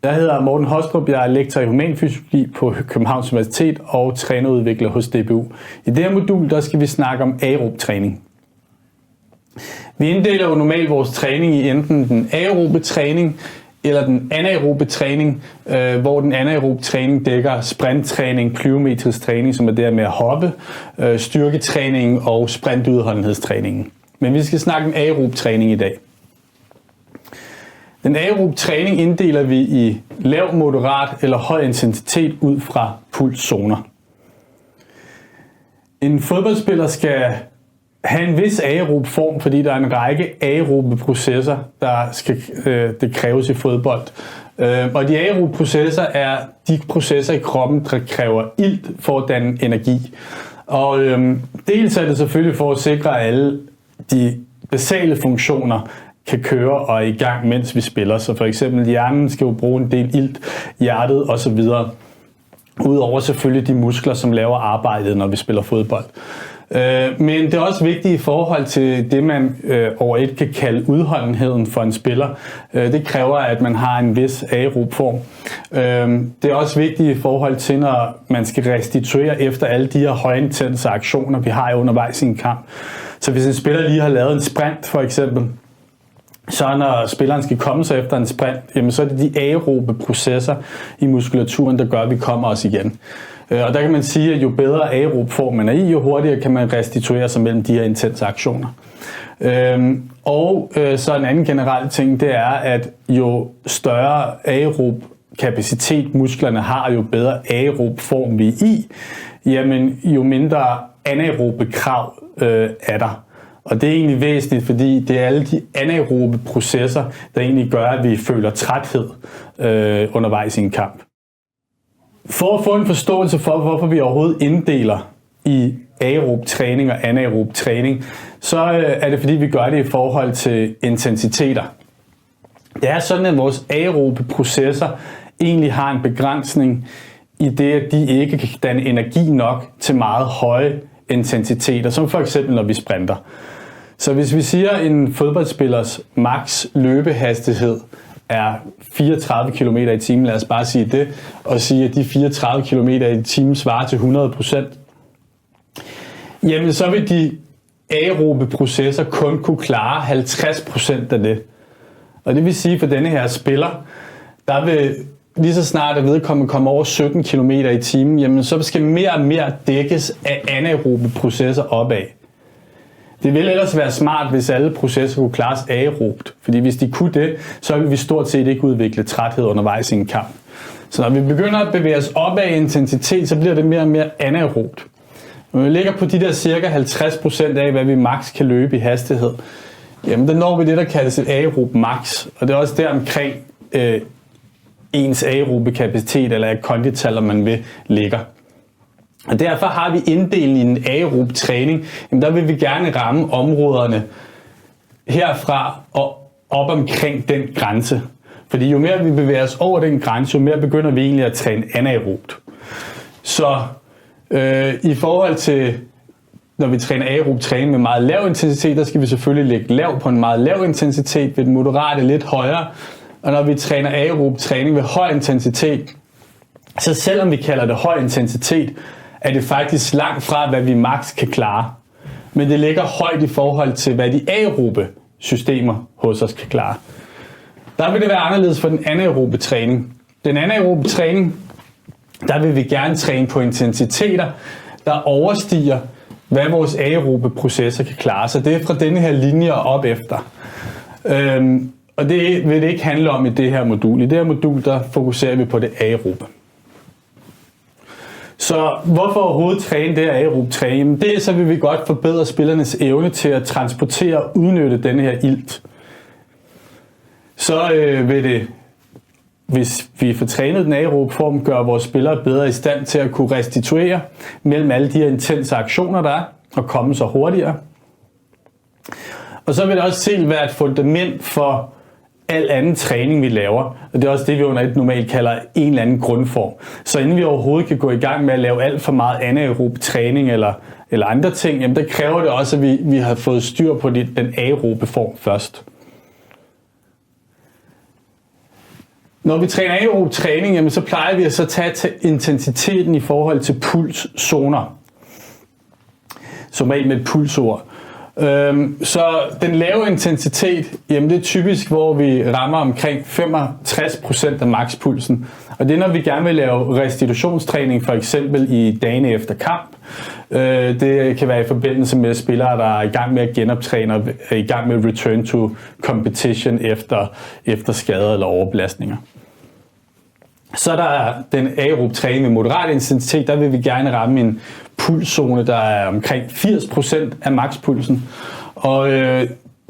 Jeg hedder Morten Hostrup, jeg er lektor i humanfysiologi på Københavns Universitet og trænerudvikler hos DBU. I det her modul der skal vi snakke om aerob træning. Vi inddeler jo normalt vores træning i enten den aerobe træning eller den anaerobe træning, hvor den anaerobe træning dækker sprinttræning, plyometrisk træning, som er det med at hoppe, styrketræning og sprintudholdenhedstræningen. Men vi skal snakke om aerob træning i dag. Den aerob træning inddeler vi i lav, moderat eller høj intensitet ud fra pulszoner. En fodboldspiller skal have en vis aerob form, fordi der er en række aerobe processer, det kræves i fodbold. Og de aerobe processer er de processer i kroppen, der kræver ilt for at danne energi. Og dels er det selvfølgelig for at sikre, at alle de basale funktioner kan køre og er i gang, mens vi spiller. Så for eksempel hjernen skal jo bruge en del ilt, hjertet osv. Udover selvfølgelig de muskler, som laver arbejdet, når vi spiller fodbold. Men det er også vigtigt i forhold til det, man over et kan kalde udholdenheden for en spiller. Det kræver, at man har en vis aerob form. Det er også vigtigt i forhold til, når man skal restituere efter alle de her højintense aktioner, vi har undervejs i en kamp. Så hvis en spiller lige har lavet en sprint for eksempel, så når spilleren skal komme sig efter en sprint, jamen så er det de aerobe processer i muskulaturen, der gør, at vi kommer os igen. Og der kan man sige, at jo bedre aerob form man er i, jo hurtigere kan man restituere sig mellem de her intense aktioner. Så en anden generel ting, det er, at jo større aerob kapacitet musklerne har, jo bedre aerob form vi er i, jamen jo mindre anaerobe krav er der. Og det er egentlig væsentligt, fordi det er alle de anaerobe processer, der egentlig gør, at vi føler træthed undervejs i en kamp. For at få en forståelse for, hvorfor vi overhovedet inddeler i aerob træning og anaerob træning, så er det fordi, vi gør det i forhold til intensiteter. Det er sådan, at vores aerobe processer egentlig har en begrænsning i det, at de ikke kan danne energi nok til meget høje intensiteter, som for eksempel når vi sprinter. Så hvis vi siger, at en fodboldspillers max løbehastighed er 34 km i timen, lad os bare sige det, og sige, at de 34 km i timen svarer til 100%, jamen så vil de aerobe processer kun kunne klare 50% af det. Og det vil sige, for denne her spiller, der vil lige så snart at vedkommende kommer over 17 km i timen, jamen så skal mere og mere dækkes af anaerobe processer opad. Det ville ellers være smart, hvis alle processer kunne klares aerobt, fordi hvis de kunne det, så ville vi stort set ikke udvikle træthed undervejs i en kamp. Så når vi begynder at bevæge os opad i intensitet, så bliver det mere og mere anaerobt. Når vi ligger på de der cirka 50% af, hvad vi max kan løbe i hastighed, jamen der når vi det, der kaldes et aerob max, og det er også der omkring ens aerobe kapacitet, eller et kondital, om man vil, ligger. Og derfor har vi inddelen i en aerob træning, jamen der vil vi gerne ramme områderne herfra og op omkring den grænse. Fordi jo mere vi bevæger os over den grænse, jo mere begynder vi egentlig at træne anaerobt. Så i forhold til, når vi træner aerob træning med meget lav intensitet, der skal vi selvfølgelig lægge lav på en meget lav intensitet, ved den moderate lidt højere. Og når vi træner aerob træning ved høj intensitet, så selvom vi kalder det høj intensitet, er det faktisk langt fra, hvad vi max kan klare. Men det ligger højt i forhold til, hvad de aerobe systemer hos os kan klare. Der vil det være anderledes for den anaerobe træning. Den anaerobe træning, der vil vi gerne træne på intensiteter, der overstiger, hvad vores aerobe processer kan klare. Så det er fra denne her linje og op efter. Og det vil det ikke handle om i det her modul. I det her modul, der fokuserer vi på det aerobe. Så hvorfor overhovedet træne det her aerob træning? Det er så vil vi godt forbedre spillernes evne til at transportere og udnytte denne her ilt. Så vil det, hvis vi får trænet den aerobe form, gøre vores spillere bedre i stand til at kunne restituere mellem alle de her intense aktioner, der er, og komme så hurtigere. Og så vil det også selv være et fundament for al anden træning, vi laver. Og det er også det, vi under et normalt kalder en eller anden grundform. Så inden vi overhovedet kan gå i gang med at lave alt for meget anaerob træning eller andre ting, jamen der kræver det også, at vi har fået styr på den aerobe form først. Når vi træner aerob træning, jamen, så plejer vi at så tage intensiteten i forhold til pulszoner. Som regel med et pulsord. Så den lave intensitet, jamen det er typisk, hvor vi rammer omkring 65% af makspulsen. Og det er, når vi gerne vil lave restitutionstræning, for eksempel i dagene efter kamp. Det kan være i forbindelse med spillere, der er i gang med at genoptræne og er i gang med return to competition efter skader eller overbelastninger. Så der er den aerob træning med moderat intensitet, der vil vi gerne ramme en pulszone, der er omkring 80% af makspulsen. Og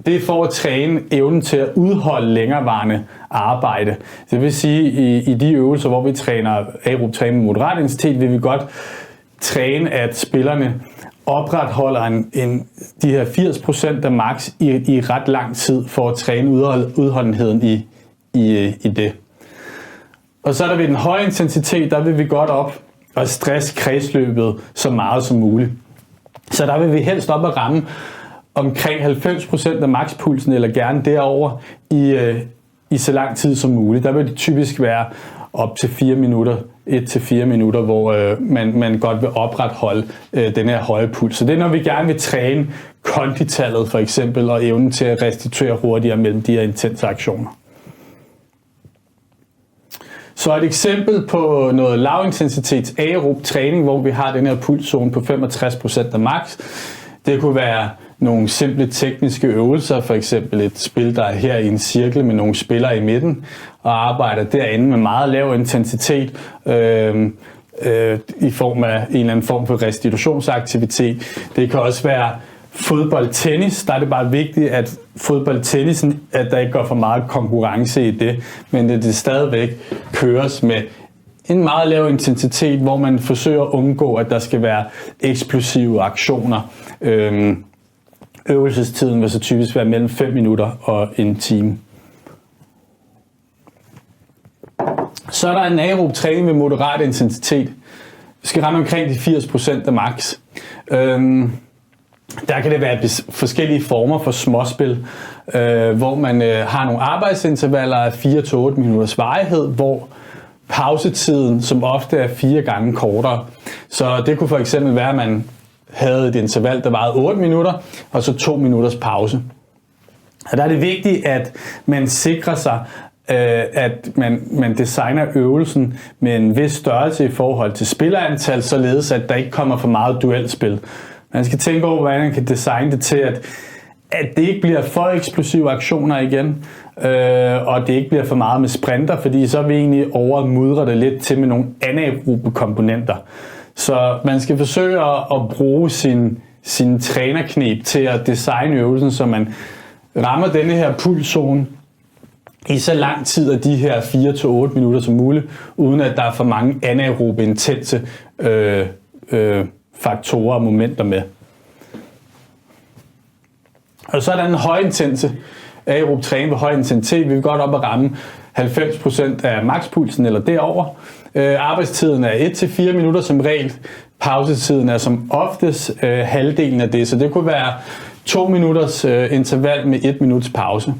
det er for at træne evnen til at udholde længerevarende arbejde. Det vil sige, i de øvelser, hvor vi træner aerob træning med moderat intensitet, vil vi godt træne, at spillerne opretholder de her 80% af max i ret lang tid for at træne udholdenheden i det. Og så er der ved den høje intensitet, der vil vi godt op og stresse kredsløbet så meget som muligt. Så der vil vi helst op og ramme omkring 90% af makspulsen, eller gerne derover i så lang tid som muligt. Der vil det typisk være op til 4 minutter, 1-4 minutter, hvor man godt vil opretholde den her høje puls. Så det er, når vi gerne vil træne konditallet for eksempel, og evnen til at restituere hurtigere mellem de her intense aktioner. Så et eksempel på noget lavintensitets aerob træning, hvor vi har den her pulszone på 65% af max. Det kunne være nogle simple tekniske øvelser, for eksempel et spil, der er her i en cirkel med nogle spillere i midten, og arbejder derinde med meget lav intensitet i form af en eller anden form for restitutionsaktivitet. Det kan også være fodbold-tennis. Der er det bare vigtigt, at fodbold-tennisen, at der ikke går for meget konkurrence i det, men at det stadigvæk køres med en meget lav intensitet, hvor man forsøger at undgå, at der skal være eksplosive aktioner. Øvelsestiden vil så typisk være mellem 5 minutter og en time. Så er der en aerob træning med moderat intensitet. Vi skal ramme omkring de 80% af max. Der kan det være forskellige former for småspil, hvor man har nogle arbejdsintervaller af 4-8 minutters varighed, hvor pausetiden som ofte er 4 gange kortere. Så det kunne for eksempel være, at man havde et interval, der varede 8 minutter, og så 2 minutters pause. Og der er det vigtigt, at man sikrer sig, at man designer øvelsen med en vis størrelse i forhold til spillerantal, således at der ikke kommer for meget duelspil. Man skal tænke over, hvordan man kan designe det til, at det ikke bliver for eksplosive aktioner igen, og det ikke bliver for meget med sprinter, fordi så vil vi egentlig overmudre det lidt til med nogle anaerobe komponenter. Så man skal forsøge at bruge sin trænerknep til at designe øvelsen, så man rammer denne her pulszone i så lang tid af de her 4-8 minutter som muligt, uden at der er for mange anaerobe intense faktorer og momenter med. Og så er der en højintense aerob træning ved høj intensitet. Vi vil godt op og ramme 90% af makspulsen eller derover. Arbejdstiden er 1-4 minutter som regel. Pausetiden er som oftest halvdelen af det, så det kunne være 2 minutters interval med 1 minuts pause.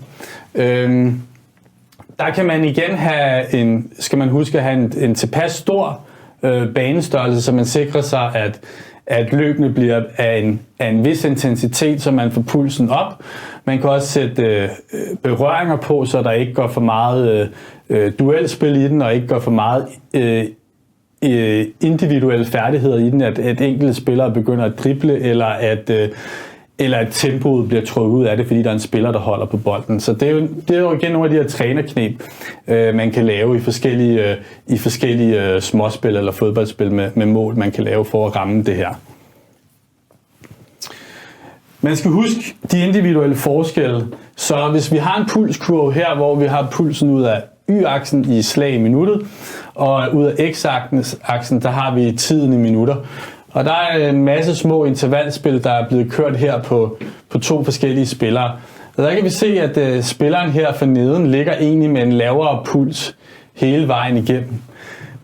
Der kan man igen skal man huske at have en tilpas stor banestørrelse, så man sikrer sig, at løbene bliver af en vis intensitet, så man får pulsen op. Man kan også sætte berøringer på, så der ikke går for meget duelspil i den, og ikke går for meget individuelle færdigheder i den, at enkelte spillere begynder at drible, eller at tempoet bliver trukket ud af det, fordi der er en spiller, der holder på bolden. Så det er jo igen nogle af de her trænerknep, man kan lave i forskellige småspil eller fodboldspil med mål, man kan lave for at ramme det her. Man skal huske de individuelle forskelle. Så hvis vi har en pulskurve her, hvor vi har pulsen ud af y-aksen i slag i minuttet, og ud af x-aksen, der har vi tiden i minutter. Og der er en masse små intervalspil, der er blevet kørt her på 2 forskellige spillere. Og der kan vi se, at spilleren her for neden ligger egentlig med en lavere puls hele vejen igennem.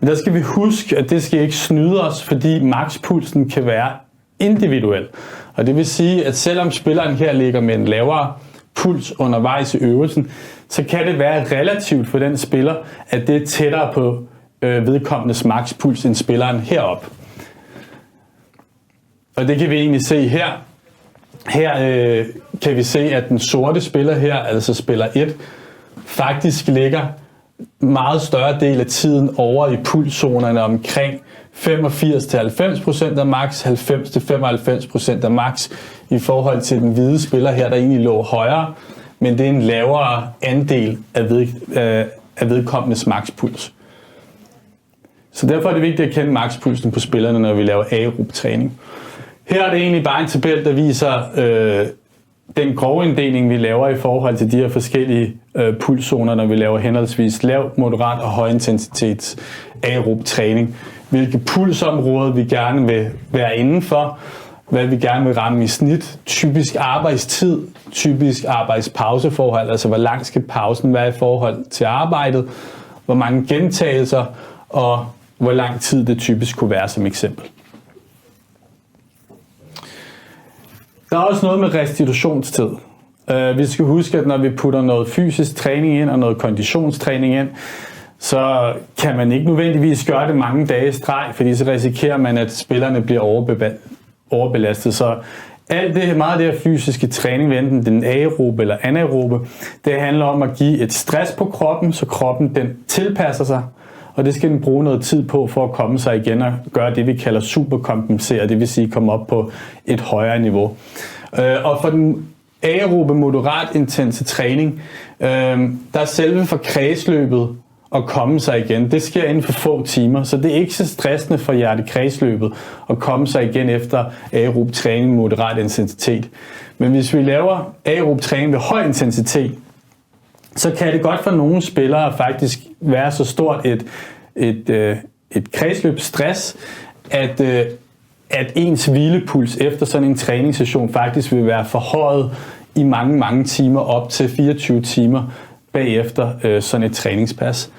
Men der skal vi huske, at det skal ikke snyde os, fordi makspulsen kan være individuel. Og det vil sige, at selvom spilleren her ligger med en lavere puls undervejs i øvelsen, så kan det være relativt for den spiller, at det er tættere på vedkommendes makspuls end spilleren herop. Og det kan vi egentlig se her. Her kan vi se, at den sorte spiller her, altså spiller 1, faktisk ligger meget større del af tiden over i pulszonerne omkring 85-90% af max, 90-95% af max, i forhold til den hvide spiller her, der egentlig lå højere, men det er en lavere andel af vedkommendes makspuls. Så derfor er det vigtigt at kende makspulsen på spillerne, når vi laver aerob træning. Her er det egentlig bare en tabel, der viser den grove inddeling, vi laver i forhold til de her forskellige pulszoner, når vi laver henholdsvis lav, moderat og høj intensitets aerob træning. Hvilke pulsområder vi gerne vil være indenfor, hvad vi gerne vil ramme i snit, typisk arbejdstid, typisk arbejdspauseforhold, altså hvor lang skal pausen være i forhold til arbejdet, hvor mange gentagelser og hvor lang tid det typisk kunne være som eksempel. Der er også noget med restitutionstid. Vi skal huske, at når vi putter noget fysisk træning ind og noget konditionstræning ind, så kan man ikke nødvendigvis gøre det mange dage i streg, fordi så risikerer man, at spillerne bliver overbelastet. Så alt det, meget af det her fysiske træning, enten den aerobe eller anaerobe, det handler om at give et stress på kroppen, så kroppen den tilpasser sig, og det skal den bruge noget tid på for at komme sig igen og gøre det, vi kalder superkompensere, det vil sige komme op på et højere niveau. Og for den aerobe moderat intense træning, der er selve for kredsløbet at komme sig igen. Det sker inden for få timer, så det er ikke så stressende for hjertekredsløbet at komme sig igen efter aerob træning med moderat intensitet. Men hvis vi laver aerob træning med høj intensitet, så kan det godt for nogle spillere faktisk være så stort et kredsløbsstress, at ens hvilepuls efter sådan en træningssession faktisk vil være forhøjet i mange timer, op til 24 timer bagefter sådan et træningspas.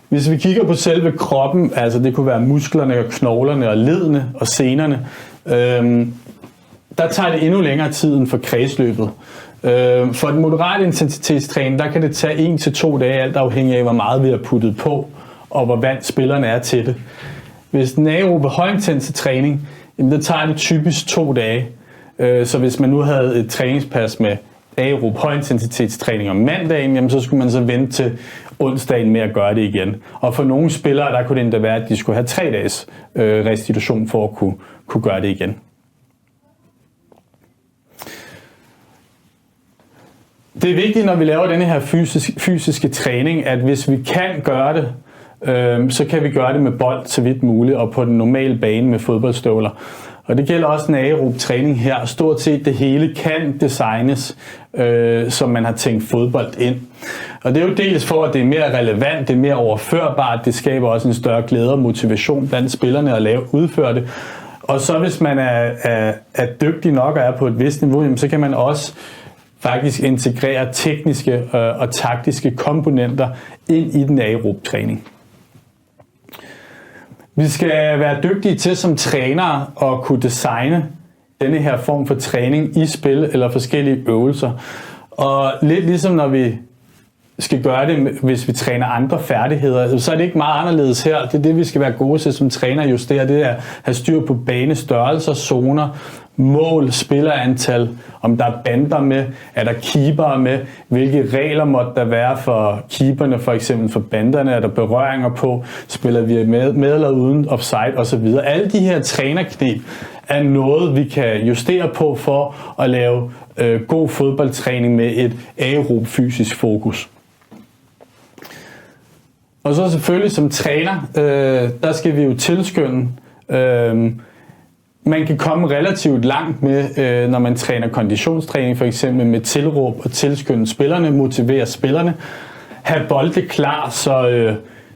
Hvis vi kigger på selve kroppen, altså det kunne være musklerne og knoglerne og ledene og senerne, der tager det endnu længere tid end for kredsløbet. For den moderate intensitetstræning, der kan det tage 1 til 2 dage, alt afhængig af, hvor meget vi har puttet på, og hvor vant spillerne er til det. Hvis den aerobe højintense træning, jamen der tager det typisk 2 dage. Så hvis man nu havde et træningspas med aerob højintensitetstræning om mandagen, jamen så skulle man så vente til onsdagen med at gøre det igen. Og for nogle spillere, der kunne det endda være, at de skulle have 3 dages restitution for at kunne gøre det igen. Det er vigtigt, når vi laver denne her fysiske træning, at hvis vi kan gøre det, så kan vi gøre det med bold så vidt muligt, og på den normale bane med fodboldstøvler. Og det gælder også en aerob træning her. Stort set det hele kan designes, som man har tænkt fodbold ind. Og det er jo dels for, at det er mere relevant, det er mere overførbart, det skaber også en større glæde og motivation blandt spillerne at udføre det. Og så hvis man er dygtig nok og er på et vist niveau, så kan man også faktisk integrere tekniske og taktiske komponenter ind i den aerob træning. Vi skal være dygtige til som trænere at kunne designe denne her form for træning i spil eller forskellige øvelser. Og lidt ligesom når vi skal gøre det, hvis vi træner andre færdigheder, så er det ikke meget anderledes her. Det er det, vi skal være gode til som træner, justere. Det er at have styr på banestørrelser, zoner, mål, spillerantal, om der er bander med, er der keepere med, hvilke regler måtte der være for keeperne, for eksempel for banderne, er der berøringer på, spiller vi med eller uden offside osv. Alle de her trænerknep er noget, vi kan justere på for at lave god fodboldtræning med et aerob fysisk fokus. Og så selvfølgelig som træner, der skal vi jo tilskynde. Man kan komme relativt langt med, når man træner konditionstræning, for eksempel med tilråb og tilskynde spillerne, motivere spillerne, have bolde klar,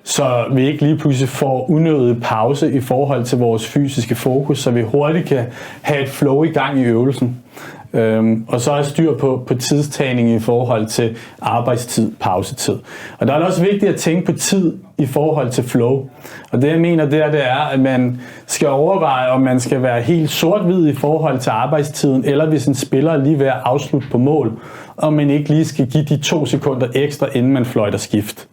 så vi ikke lige pludselig får unødig pause i forhold til vores fysiske fokus, så vi hurtigt kan have et flow i gang i øvelsen. Og så er styr på tidstagning i forhold til arbejdstid, pausetid. Og der er det også vigtigt at tænke på tid i forhold til flow. Og det jeg mener det er, at man skal overveje, om man skal være helt sort-hvid i forhold til arbejdstiden, eller hvis en spiller er lige ved at afslutte på mål, og man ikke lige skal give de 2 sekunder ekstra, inden man fløjter skift.